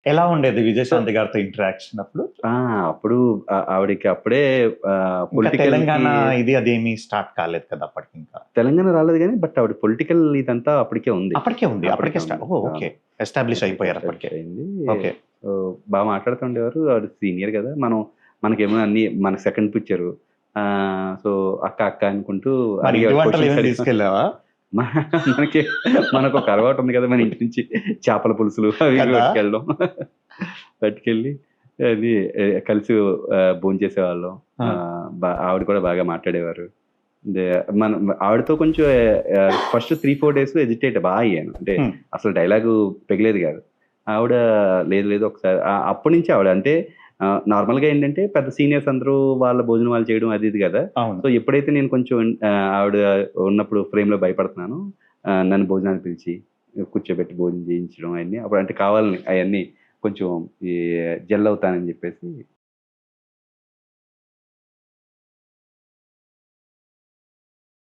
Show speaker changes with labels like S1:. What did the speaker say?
S1: ఎలా ఉండేది
S2: సో
S1: విజయశాంతి గారితో ఇంటరాక్షన్ అప్పుడు?
S2: అప్పుడు ఆవిడకి అప్పుడే
S1: ఇంకా
S2: పొలిటికల్‌కి
S1: తెలంగాణ ఇది అదేమి స్టార్ట్ కాలేదు కదా అప్పటికింకా.
S2: తెలంగాణ రాలేదు గానీ, బట్ ఆవిడ పొలిటికల్ ఇదంతా అప్పటికే ఉంది.
S1: అప్పటికే ఉంది.
S2: అప్పటికే
S1: అప్పటికే
S2: ఉంది.
S1: ఓహ్! ఓకే. ఎస్టాబ్లిష్
S2: అప్పటికే
S1: అయిపోయారు
S2: ఎస్టాబ్లిష్
S1: అప్పటికే.
S2: అయింది.
S1: ఓకే.
S2: సో, మాట్లాడుతుండేవారు. ఆవిడ సీనియర్ గదా! మనకేమో అన్నీ మనకు సెకండ్ పిక్చరు. సో, అక్క, అక్క అనుకుంటూ
S1: మరి ఇంటి
S2: అడిగేవాడు.
S1: వంటలు
S2: క్వెషన్స్
S1: ఏమైనా
S2: అడిగేవాడు.
S1: తీసుకెళ్ళావా?
S2: మ మనకి మనకొక అలవాటు ఉంది కదా! మన ఇంటి నుంచి చేపల పులుసులు అవి ఇవి
S1: కదా!
S2: పట్టుకెళ్ళడం. పట్టుకెళ్ళి అది కలిసి భోంచేసేవాళ్ళం.
S1: ఆ!
S2: ఆవిడ కూడా బాగా మాట్లాడేవారు. దే మనం ఆవిడతో కొంచెం ఫస్ట్ 3, 4 డేస్ హెజిటేట్ అయ్యాను. అంటే
S1: హ్మ్.
S2: అసలు డైలాగు పెగిలేది గాదు. ఆవిడ లేదు లేదు ఒకసారి అప్పటినుంచి ఆవిడ అంటే నార్మల్‌గా ఏంటంటే పెద్ద సీనియర్స్ అందరూ వాళ్ళ భోజనం వాళ్ళు చేయడం అది ఇది గదా!
S1: అవును.
S2: సో, ఎప్పుడైతే నేను కొంచెం ఆవిడ ఉన్నప్పుడు ఫ్రేమ్‌లో భయపడుతున్నానో నన్ను భోజనానికి పిలిచి కూర్చోబెట్టి భోజనం చేయించడం అయన్నీ అప్పుడు అంటే కావాలని అయన్నీ కొంచెం ఈ జెల్ అవుతానని జెప్పేసి